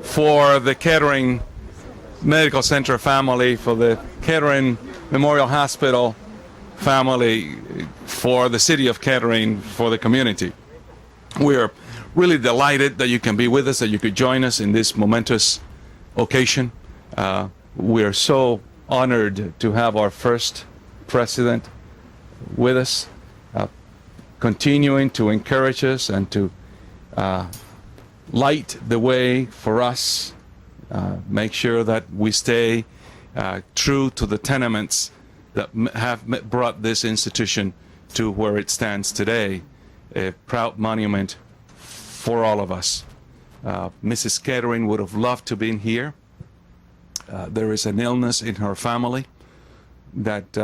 for the Kettering Medical Center family, for the Kettering Memorial Hospital family, for the city of Kettering, for the community. We're really delighted that you can be with us, that you could join us in this momentous occasion. We're so honored to have our first president with us, continuing to encourage us and to light the way for us, make sure that we stay true to the tenements that have brought this institution to where it stands today, a proud monument for all of us. Mrs. Kettering would have loved to be here. There is an illness in her family that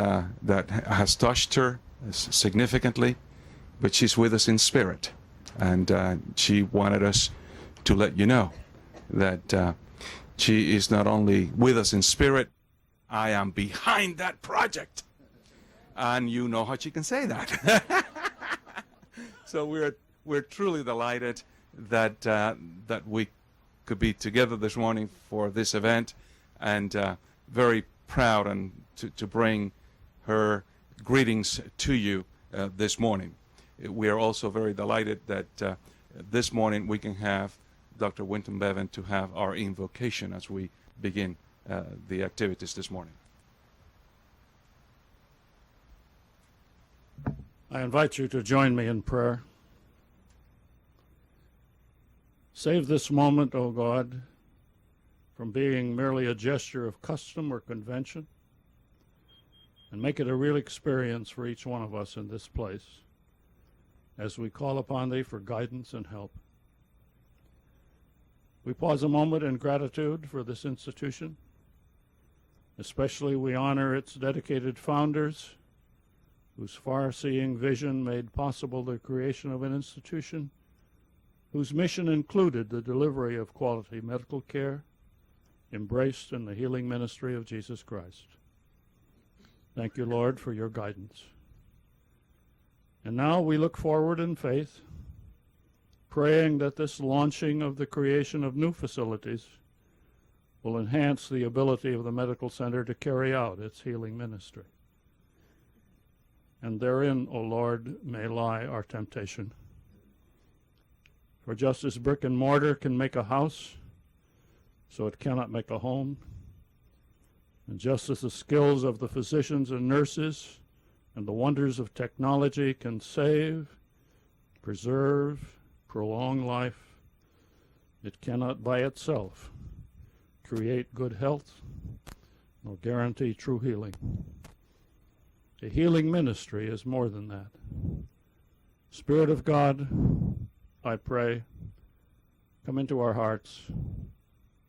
has touched her significantly, but she's with us in spirit, and she wanted us to let you know that she is not only with us in spirit. I am behind that project, and you know how she can say that. So we're truly delighted that we could be together this morning for this event, and very proud and to bring her greetings to you this morning. We are also very delighted that this morning we can have Dr. Winton Beaven to have our invocation as we begin the activities this morning. I invite you to join me in prayer. Save this moment, O God, from being merely a gesture of custom or convention, and make it a real experience for each one of us in this place as we call upon Thee for guidance and help. We pause a moment in gratitude for this institution. Especially we honor its dedicated founders, whose far-seeing vision made possible the creation of an institution whose mission included the delivery of quality medical care embraced in the healing ministry of Jesus Christ. Thank you, Lord, for your guidance. And now we look forward in faith, praying that this launching of the creation of new facilities will enhance the ability of the medical center to carry out its healing ministry. And therein, O Lord, may lie our temptation. For just as brick and mortar can make a house, so it cannot make a home, and just as the skills of the physicians and nurses and the wonders of technology can save, preserve, prolong life, it cannot by itself create good health nor guarantee true healing. A healing ministry is more than that. Spirit of God, I pray, come into our hearts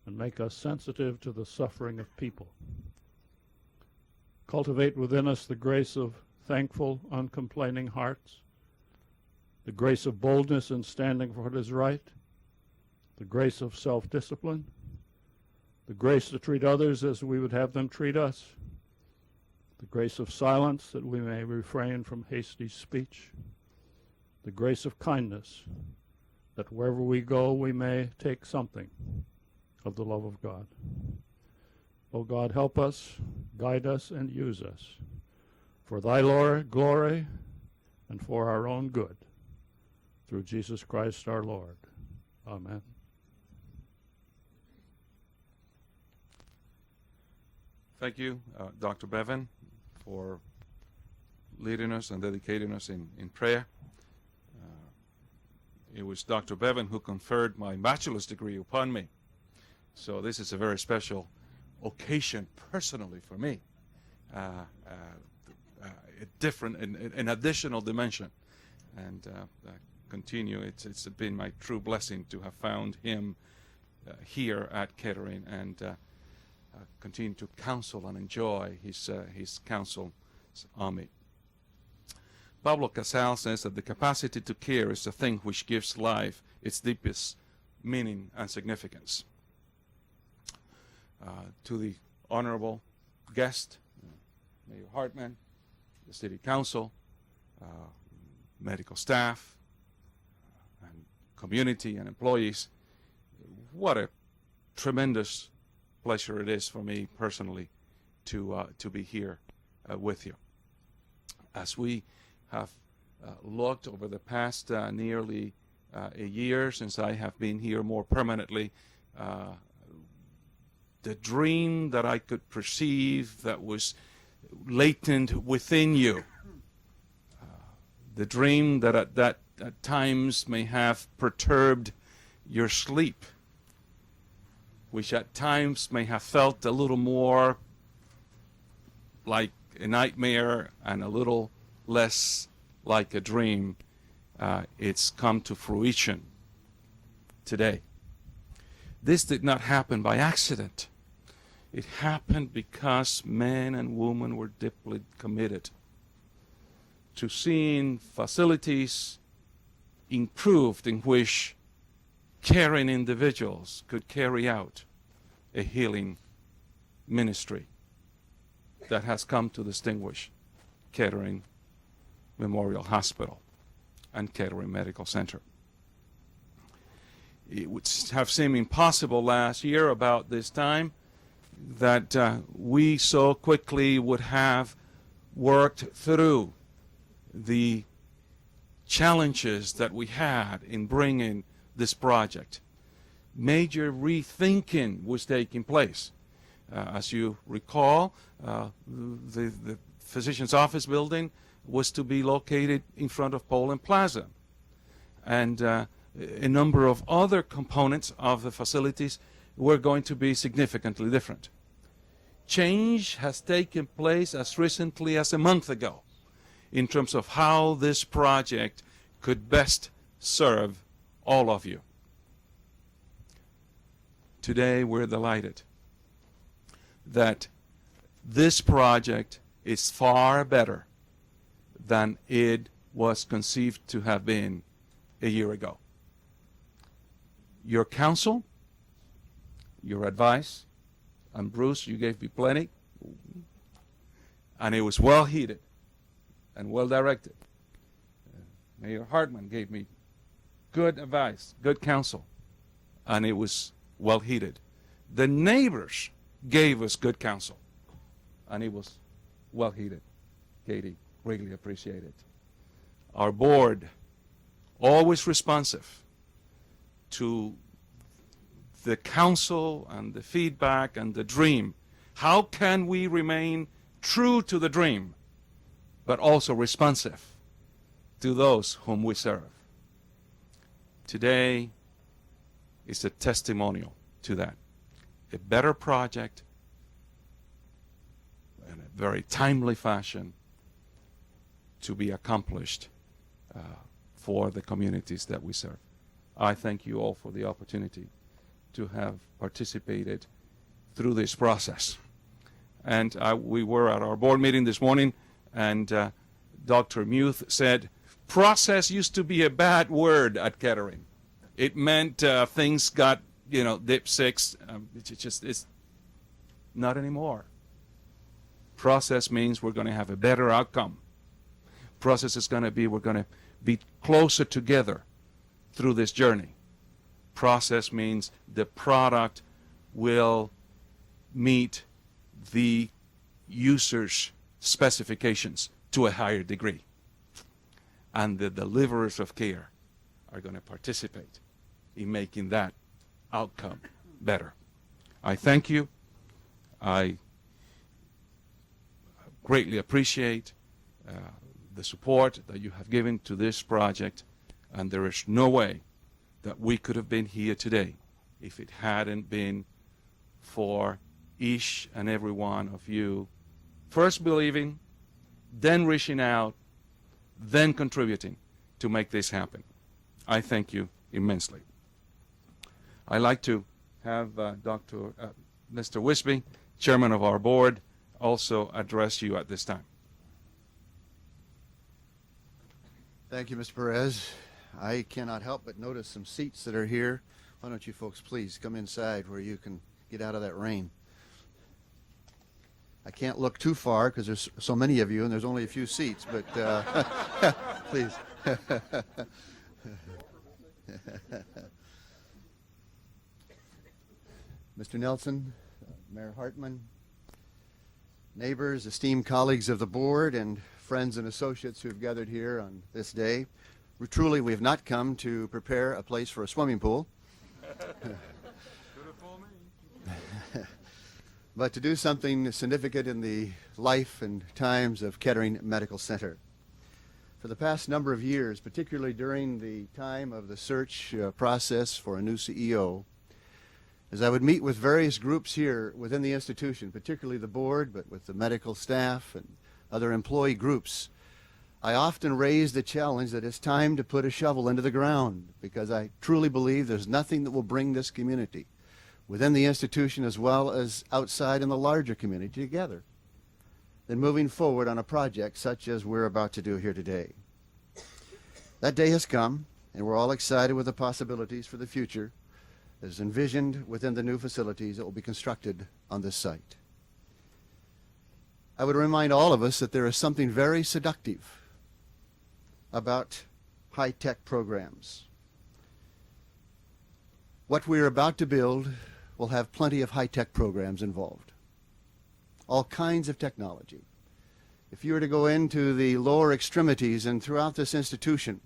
and make us sensitive to the suffering of people. Cultivate within us the grace of thankful, uncomplaining hearts, the grace of boldness in standing for what is right, the grace of self-discipline, the grace to treat others as we would have them treat us, the grace of silence that we may refrain from hasty speech, the grace of kindness that wherever we go we may take something of the love of God. O God, help us, guide us, and use us for Thy glory and for our own good, through Jesus Christ our Lord. Amen. Thank you, Dr. Beaven, for leading us and dedicating us in prayer. It was Dr. Beaven who conferred my bachelor's degree upon me. So this is a very special occasion personally for me. A different, an additional dimension. And continue, it's been my true blessing to have found him here at Kettering, and continue to counsel and enjoy his counsel on me. Pablo Casal says that the capacity to care is the thing which gives life its deepest meaning and significance. To the honorable guest, Mayor Hartmann, the City Council, medical staff, and community and employees, what a tremendous pleasure it is for me personally to be here with you. As we have looked over the past nearly a year since I have been here more permanently, the dream that I could perceive that was latent within you, the dream that at times may have perturbed your sleep, which at times may have felt a little more like a nightmare and a little less like a dream, it's come to fruition today. This did not happen by accident. It happened because men and women were deeply committed to seeing facilities improved in which caring individuals could carry out a healing ministry that has come to distinguish Kettering Memorial Hospital and Kettering Medical Center. It would have seemed impossible last year about this time that we so quickly would have worked through the challenges that we had in bringing this project. Major rethinking was taking place. As you recall, the physician's office building was to be located in front of Poland Plaza. And a number of other components of the facilities were going to be significantly different. Change has taken place as recently as a month ago in terms of how this project could best serve all of you. Today we're delighted that this project is far better than it was conceived to have been a year ago. Your counsel, your advice, and Bruce, you gave me plenty, and it was well heeded and well directed. Mayor Hartmann gave me good advice, good counsel, and it was well heeded. The neighbors gave us good counsel, and it was well heeded. Katie, greatly appreciate it. Our board, always responsive to the counsel and the feedback and the dream. How can we remain true to the dream, but also responsive to those whom we serve? Today is a testimonial to that. A better project in a very timely fashion to be accomplished for the communities that we serve. I thank you all for the opportunity to have participated through this process. And we were at our board meeting this morning, and Dr. Muth said, process used to be a bad word at Kettering. It meant things got, dipsticks. It's not anymore. Process means we're going to have a better outcome. Process is going to be we're going to be closer together through this journey. Process means the product will meet the user's specifications to a higher degree. And the deliverers of care are going to participate in making that outcome better. I thank you. I greatly appreciate the support that you have given to this project, and there is no way that we could have been here today if it hadn't been for each and every one of you first believing, then reaching out, then contributing to make this happen. I thank you immensely. I'd like to have Mr. Wisbey, chairman of our board, also address you at this time. Thank you, Mr. Perez. I cannot help but notice some seats that are here. Why don't you folks please come inside where you can get out of that rain. I can't look too far because there's so many of you and there's only a few seats, but please. Mr. Nelson, Mayor Hartmann, neighbors, esteemed colleagues of the board, and friends and associates who have gathered here on this day. Truly, we have not come to prepare a place for a swimming pool, but to do something significant in the life and times of Kettering Medical Center. For the past number of years, particularly during the time of the search process for a new CEO, as I would meet with various groups here within the institution, particularly the board, but with the medical staff and other employee groups, I often raised the challenge that it's time to put a shovel into the ground, because I truly believe there's nothing that will bring this community, within the institution as well as outside in the larger community, together than moving forward on a project such as we're about to do here today. That day has come, and we're all excited with the possibilities for the future as envisioned within the new facilities that will be constructed on this site. I would remind all of us that there is something very seductive about high-tech programs. What we are about to build will have plenty of high-tech programs involved. All kinds of technology. If you were to go into the lower extremities and throughout this institution,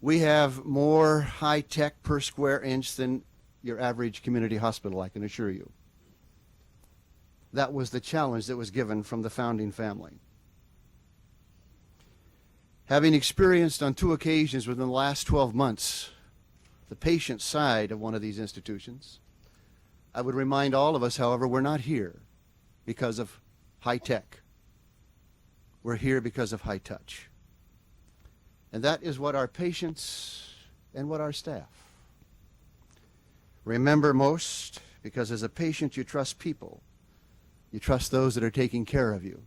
we have more high-tech per square inch than your average community hospital, I can assure you. That was the challenge that was given from the founding family. Having experienced on 2 occasions within the last 12 months the patient side of one of these institutions, I would remind all of us, however, we're not here because of high tech. We're here because of high touch. And that is what our patients and what our staff remember most, because as a patient you trust people. You trust those that are taking care of you,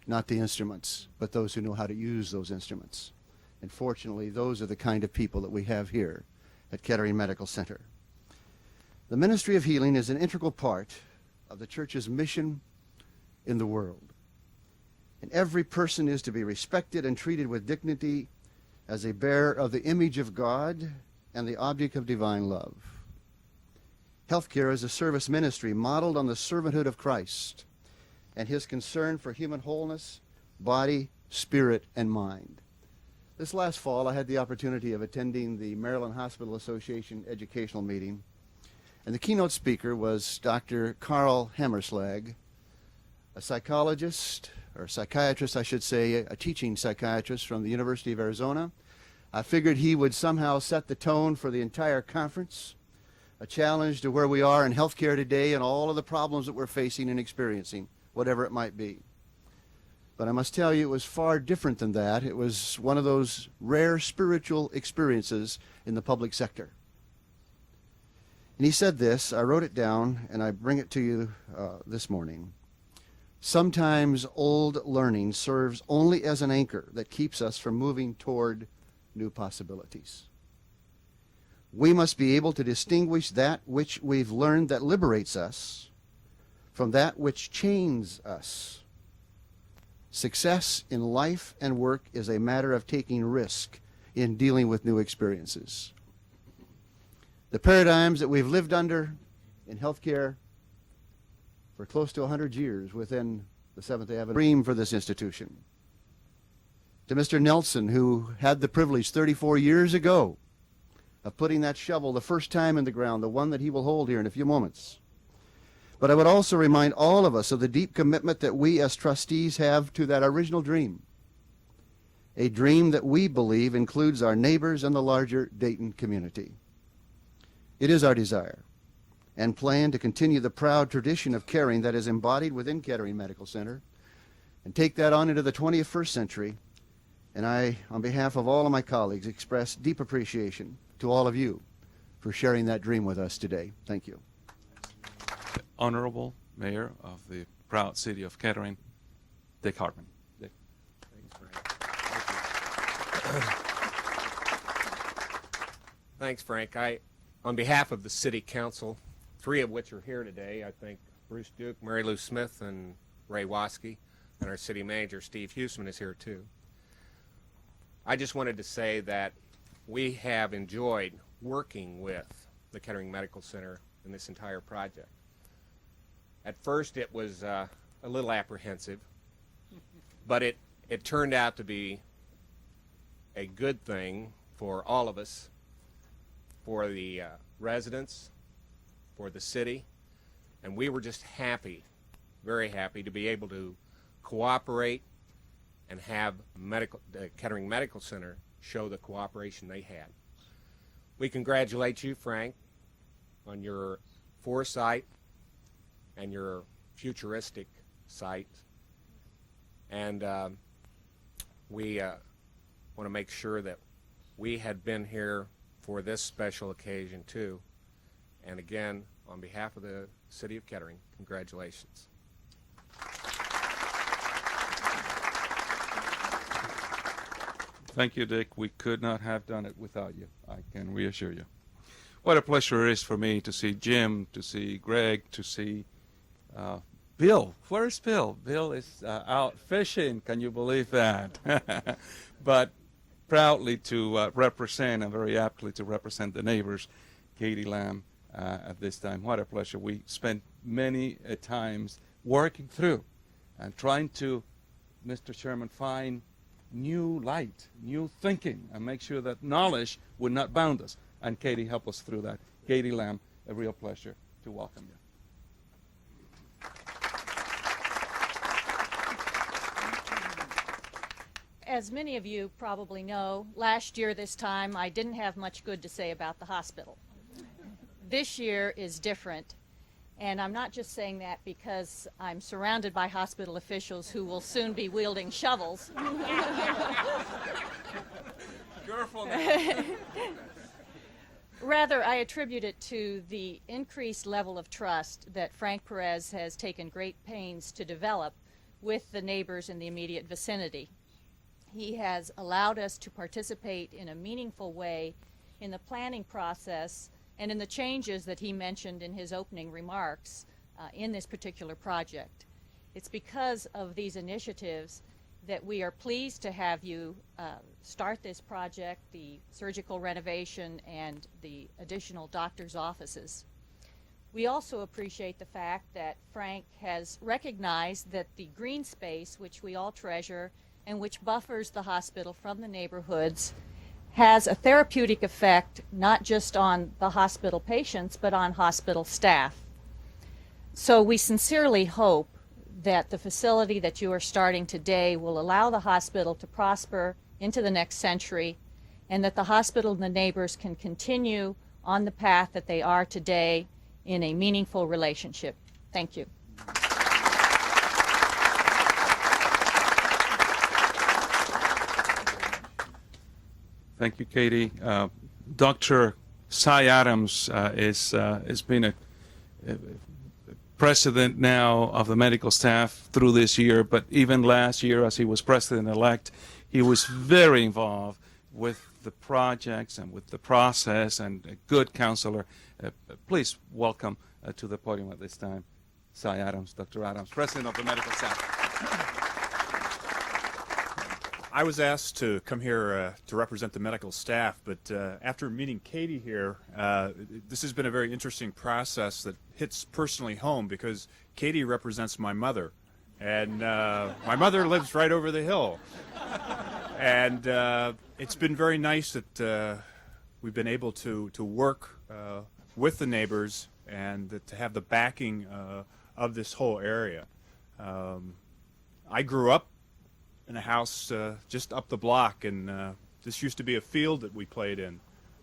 not the instruments, but those who know how to use those instruments. And fortunately, those are the kind of people that we have here at Kettering Medical Center. The ministry of healing is an integral part of the church's mission in the world. And every person is to be respected and treated with dignity as a bearer of the image of God and the object of divine love. Healthcare is a service ministry modeled on the servanthood of Christ and his concern for human wholeness, body, spirit, and mind. This last fall, I had the opportunity of attending the Maryland Hospital Association educational meeting, and the keynote speaker was Dr. Carl Hammerslag, a psychologist, or psychiatrist, I should say, a teaching psychiatrist from the University of Arizona. I figured he would somehow set the tone for the entire conference, a challenge to where we are in healthcare today and all of the problems that we're facing and experiencing, whatever it might be. But I must tell you, it was far different than that. It was one of those rare spiritual experiences in the public sector. And he said this, I wrote it down, and I bring it to you this morning. Sometimes old learning serves only as an anchor that keeps us from moving toward new possibilities. We must be able to distinguish that which we've learned that liberates us from that which chains us. Success in life and work is a matter of taking risk in dealing with new experiences. The paradigms that we've lived under in healthcare for close to 100 years within the Seventh-day Adventist dream for this institution. To Mr. Nelson, who had the privilege 34 years ago of putting that shovel the first time in the ground, the one that he will hold here in a few moments. But I would also remind all of us of the deep commitment that we as trustees have to that original dream, a dream that we believe includes our neighbors and the larger Dayton community. It is our desire and plan to continue the proud tradition of caring that is embodied within Kettering Medical Center and take that on into the 21st century. And I, on behalf of all of my colleagues, express deep appreciation to all of you for sharing that dream with us today. Thank you. Honorable Mayor of the proud city of Kettering, Dick Hartmann. Dick. Thanks, Frank. On behalf of the City Council, 3 of which are here today, I thank Bruce Duke, Mary Lou Smith, and Ray Waskey, and our City Manager, Steve Huseman, is here too. I just wanted to say that we have enjoyed working with the Kettering Medical Center in this entire project. At first it was a little apprehensive, but it turned out to be a good thing for all of us, for the residents, for the city, and we were just happy, very happy to be able to cooperate and have the Kettering Medical Center show the cooperation they had. We congratulate you, Frank, on your foresight and your futuristic sight, and we want to make sure that we had been here for this special occasion too. And again, on behalf of the City of Kettering, congratulations. Thank you, Dick. We could not have done it without you. I can reassure you. What a pleasure it is for me to see Jim, to see Greg, to see Bill. Where's Bill? Bill is out fishing. Can you believe that? But proudly to represent, and very aptly to represent the neighbors, Katie Lamb, at this time. What a pleasure. We spent many times working through and trying to, Mr. Chairman, find new light, new thinking, and make sure that knowledge would not bound us. And Katie helped us through that. Katie Lamb, a real pleasure to welcome you. As many of you probably know, last year this time I didn't have much good to say about the hospital. This year is different, and I'm not just saying that because I'm surrounded by hospital officials who will soon be wielding shovels. Careful now. Rather, I attribute it to the increased level of trust that Frank Perez has taken great pains to develop with the neighbors in the immediate vicinity. He has allowed us to participate in a meaningful way in the planning process and in the changes that he mentioned in his opening remarks in this particular project. It's because of these initiatives that we are pleased to have you start this project, the surgical renovation and the additional doctor's offices. We also appreciate the fact that Frank has recognized that the green space, which we all treasure and which buffers the hospital from the neighborhoods, has a therapeutic effect not just on the hospital patients but on hospital staff. So we sincerely hope that the facility that you are starting today will allow the hospital to prosper into the next century, and that the hospital and the neighbors can continue on the path that they are today in a meaningful relationship. Thank you. Thank you, Katie. Dr. Cy Adams has been a president now of the medical staff through this year, but even last year as he was president-elect, he was very involved with the projects and with the process, and a good counselor. Please welcome to the podium at this time, Cy Adams, Dr. Adams, president of the medical staff. I was asked to come here to represent the medical staff, but after meeting Katie here, this has been a very interesting process that hits personally home because Katie represents my mother, and my mother lives right over the hill. And it's been very nice that we've been able to work with the neighbors and to have the backing of this whole area. I grew up in a house just up the block, and this used to be a field that we played in.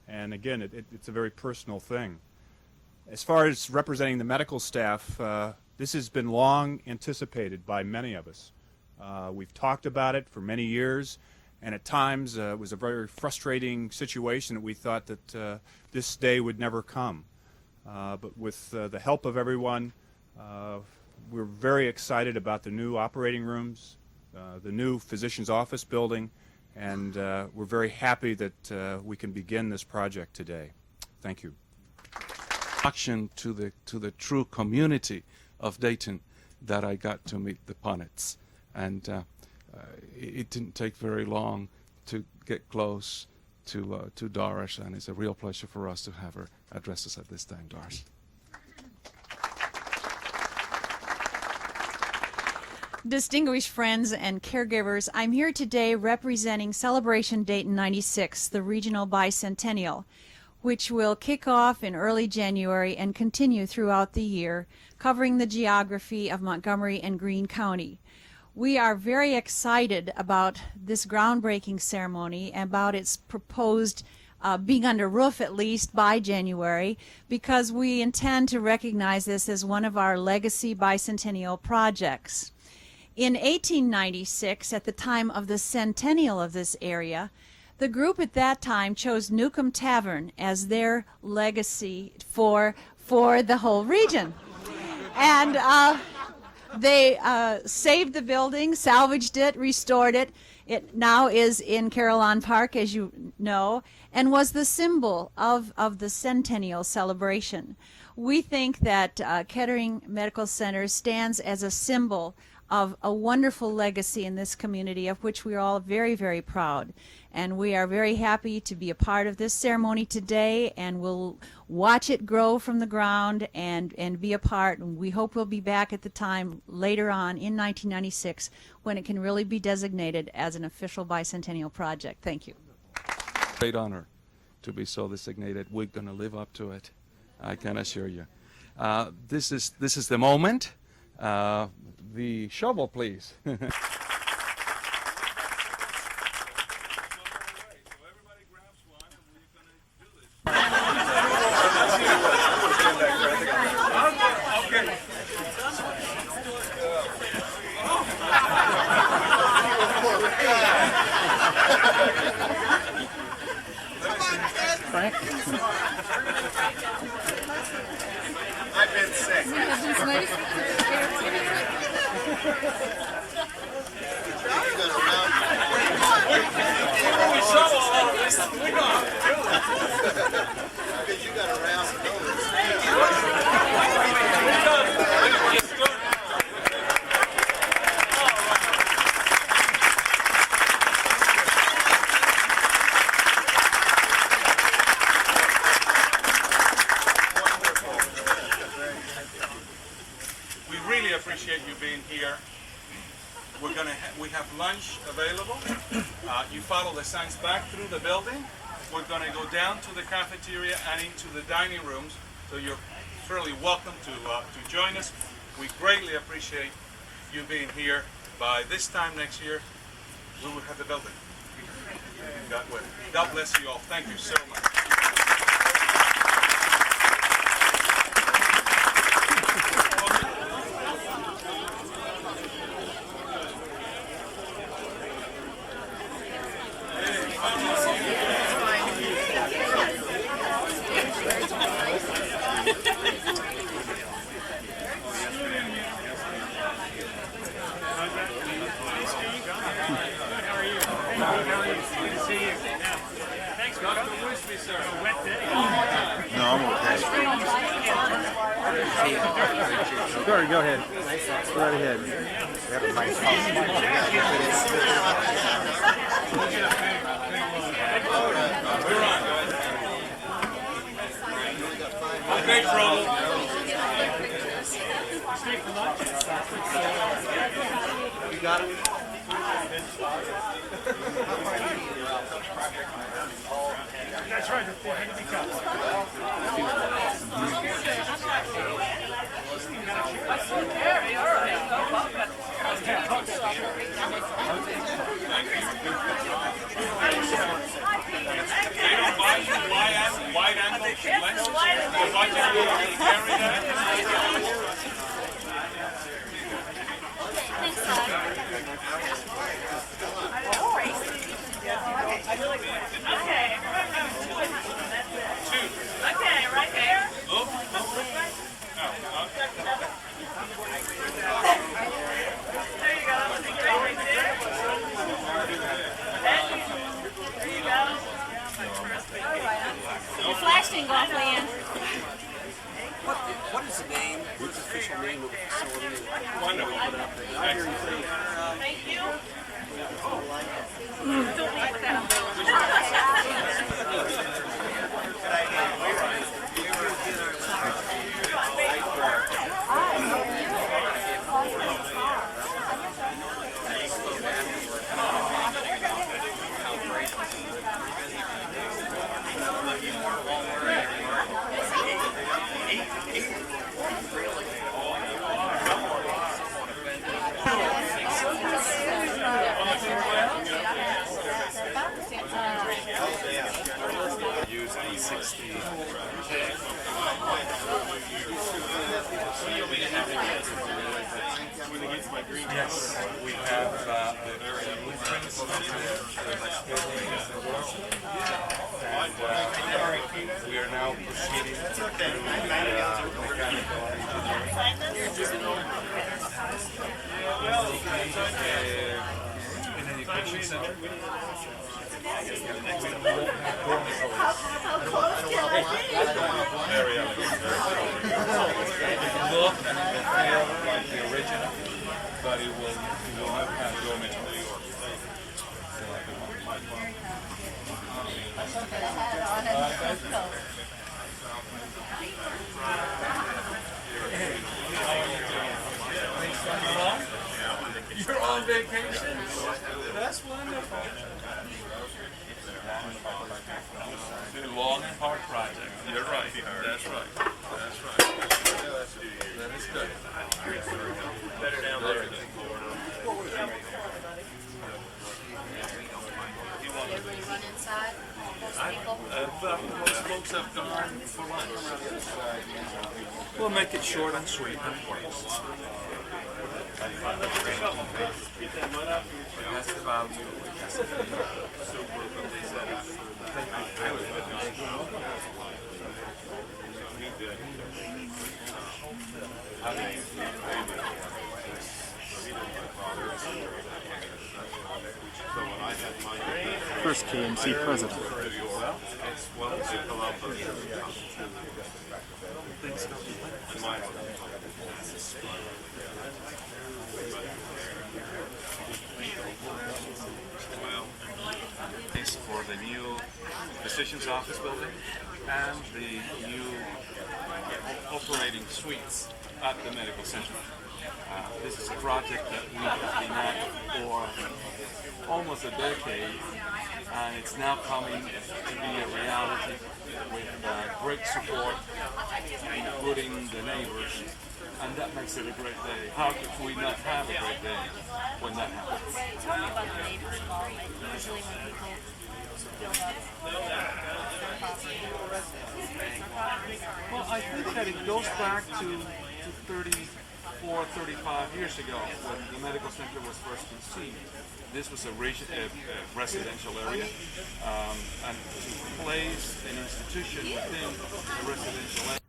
And again, it's a very personal thing. As far as representing the medical staff, this has been long anticipated by many of us. We've talked about it for many years, and at times it was a very frustrating situation that we thought that this day would never come. But with the help of everyone, we're very excited about the new operating rooms, the new physician's office building, and we're very happy that we can begin this project today. Thank you. To the true community of Dayton that I got to meet the Ponitz, and it didn't take very long to get close to Doris, and it's a real pleasure for us to have her address us at this time. Doris. Distinguished friends and caregivers, I'm here today representing Celebration Dayton 96, the Regional Bicentennial, which will kick off in early January and continue throughout the year, covering the geography of Montgomery and Greene County. We are very excited about this groundbreaking ceremony and about its proposed being under roof at least by January, because we intend to recognize this as one of our legacy bicentennial projects. In 1896, at the time of the centennial of this area, the group at that time chose Newcomb Tavern as their legacy for the whole region. And they saved the building, salvaged it, restored it. It now is in Carillon Park, as you know, and was the symbol of the centennial celebration. We think that Kettering Medical Center stands as a symbol of a wonderful legacy in this community, of which we are all very, very proud. And we are very happy to be a part of this ceremony today, and we'll watch it grow from the ground and be a part. And we hope we'll be back at the time later on in 1996 when it can really be designated as an official bicentennial project. Thank you. Great honor to be so designated. We're going to live up to it, I can assure you. This is the moment. The shovel, please. Frank? I've been sick. We really appreciate you being here. We have lunch available. You follow the signs back through the building. We're going to go down to the cafeteria and into the dining rooms, so you're fairly welcome to join us. We greatly appreciate you being here. By this time next year, we will have the building. God bless you all. Thank you so much. Sure, go ahead. Go right ahead. We have a nice Okay, trouble. You got it? That's right. Wide angle lens. The budget will carry that. Okay, right there. There you go. Right there. There you go. Your flash didn't go off, Leanne. What is the name? What's the official name of the facility? Wonderful. Thank you. Yes, we have the blueprints and we are now proceeding through the mechanical in an education center. Very elegant. Look and it will feel like the original, but it will not have dormant New York. You're on vacation? That's wonderful. The long and hard project. You're right. That's right. That's right. That is good. Better down there. Everybody run inside? Most people? Most folks have gone for lunch. We'll make it short and sweet and works. That's the value. First KMC president. For the new physician's office building and the new operating suites at the medical center. This is a project that we have been at for almost a decade, and it's now coming to be a reality with great support, including the neighbors, and that makes it a great day. How could we not have a great day when that happens? Tell me about the neighbors involvement. Usually when people build up their property. Well, I think that it goes back to 34, 35 years ago when the medical center was first conceived. This was a residential area, and to place an institution within a residential area